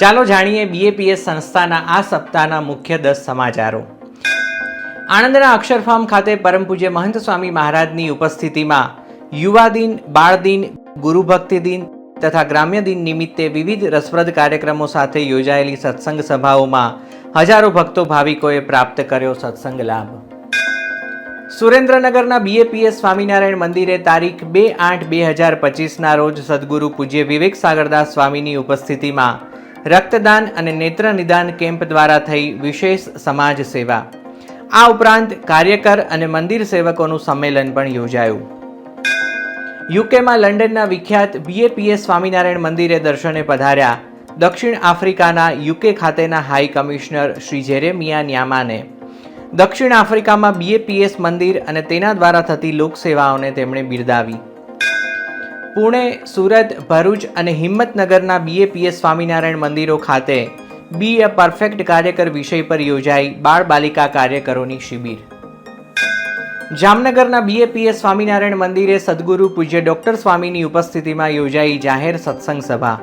ચાલો જાણીએ બીએપીએસ સંસ્થાના આ સપ્તાહના મુખ્ય 10 સમાચારો. આણંદના અક્ષરફાર્મ ખાતે પરમ પૂજ્ય મહંત સ્વામી મહારાજની ઉપસ્થિતિમાં યુવા દિન, બાળ દિન, ગુરુભક્તિ દિન તથા ગ્રામ્ય દિન નિમિત્તે વિવિધ રસપ્રદ કાર્યક્રમો સાથે યોજાયેલી સત્સંગ સભાઓમાં હજારો ભક્તો ભાવિકોએ પ્રાપ્ત કર્યો સત્સંગ લાભ. સુરેન્દ્રનગરના બીએપીએસ સ્વામિનારાયણ મંદિરે તારીખ 2/8/2025ના રોજ સદગુરુ પૂજ્ય વિવેક સાગરદાસ સ્વામીની ઉપસ્થિતિમાં રક્તદાન અને નેત્ર નિદાન કેમ્પ દ્વારા થઈ વિશેષ સમાજ સેવા. આ ઉપરાંત કાર્યકર અને મંદિર સેવકોનું સંમેલન પણ યોજાયું. યુકેમાં લંડનના વિખ્યાત બીએપીએસ સ્વામિનારાયણ મંદિરે દર્શને પધાર્યા દક્ષિણ આફ્રિકાના યુકે ખાતેના હાઈ કમિશનર શ્રી જેરેમિયા ન્યામાને દક્ષિણ આફ્રિકામાં બીએપીએસ મંદિર અને તેના દ્વારા થતી લોકસેવાઓને તેમણે બિરદાવી. પુણે, સુરત, ભરૂચ અને હિંમતનગરના બીએપીએસ સ્વામિનારાયણ મંદિરો ખાતે બી અ પરફેક્ટ કાર્યકર વિષય પર યોજાઈ બાળ બાલિકા કાર્યકરોની શિબિર. જામનગરના બીએપીએસ સ્વામિનારાયણ મંદિરે સદગુરુ પૂજ્ય ડૉક્ટર સ્વામીની ઉપસ્થિતિમાં યોજાઈ જાહેર સત્સંગ સભા.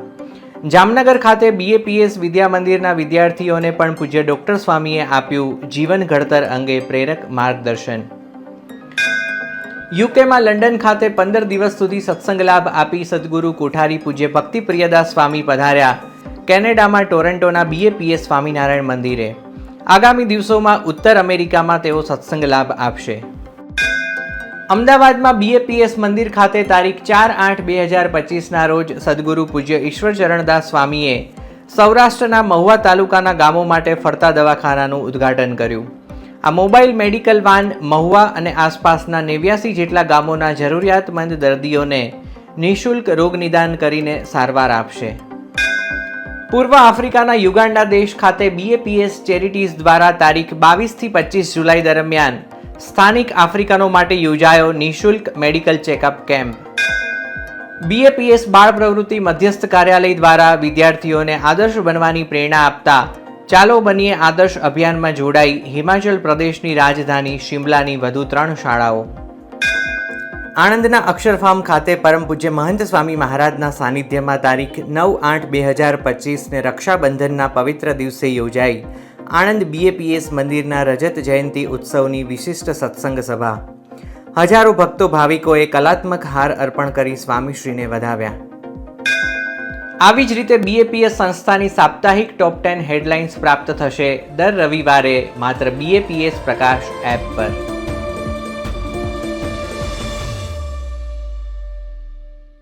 જામનગર ખાતે બીએપીએસ વિદ્યા મંદિરના વિદ્યાર્થીઓને પણ પૂજ્ય ડૉક્ટર સ્વામીએ આપ્યું જીવન ઘડતર અંગે પ્રેરક માર્ગદર્શન. યુકેમાં લંડન ખાતે 15 દિવસ સુધી સત્સંગ લાભ આપી સદગુરુ કોઠારી પૂજ્ય ભક્તિ પ્રિયદાસ સ્વામી પધાર્યા કેનેડામાં ટોરન્ટોના બીએપીએસ સ્વામિનારાયણ મંદિરે. આગામી દિવસોમાં ઉત્તર અમેરિકામાં તેઓ સત્સંગ લાભ આપશે. અમદાવાદમાં બીએપીએસ મંદિર ખાતે તારીખ 4/8/2025ના રોજ સદગુરુ પૂજ્ય ઈશ્વરચરણદાસ સ્વામીએ સૌરાષ્ટ્રના મહુવા તાલુકાના ગામો માટે ફરતા દવાખાનાનું ઉદ્ઘાટન કર્યું. આ મોબાઈલ મેડિકલ વાન મહુવા અને આસપાસના 89 જેટલા ગામોના જરૂરિયાતમંદ દર્દીઓને નિઃશુલ્ક રોગ નિદાન કરીને સારવાર આપશે. પૂર્વ આફ્રિકાના યુગાન્ડા દેશ ખાતે બીએપીએસ ચેરિટીઝ દ્વારા તારીખ 22 થી 25 જુલાઈ દરમિયાન સ્થાનિક આફ્રિકનો માટે યોજાયો નિઃશુલ્ક મેડિકલ ચેકઅપ કેમ્પ. બીએપીએસ બાળ પ્રવૃત્તિ મધ્યસ્થ કાર્યાલય દ્વારા વિદ્યાર્થીઓને આદર્શ બનવાની પ્રેરણા આપતા ચાલો બનીએ આદર્શ અભિયાનમાં જોડાઈ હિમાચલ પ્રદેશની રાજધાની શિમલાની વધુ 3 શાળાઓ. આણંદના અક્ષરફાર્મ ખાતે પરમ પૂજ્ય મહંત સ્વામી મહારાજના સાનિધ્યમાં તારીખ 9/8/2025ને રક્ષાબંધનના પવિત્ર દિવસે યોજાઈ આણંદ બીએપીએસ મંદિરના રજત જયંતિ ઉત્સવની વિશિષ્ટ સત્સંગ સભા. હજારો ભક્તો ભાવિકોએ કલાત્મક હાર અર્પણ કરી સ્વામીશ્રીને વધાવ્યા. આવી જ રીતે બીએપીએસ સંસ્થાની સાપ્તાહિક ટોપ 10 હેડલાઇન્સ પ્રાપ્ત થશે દર રવિવારે માત્ર બીએપીએસ પ્રકાશ એપ પર.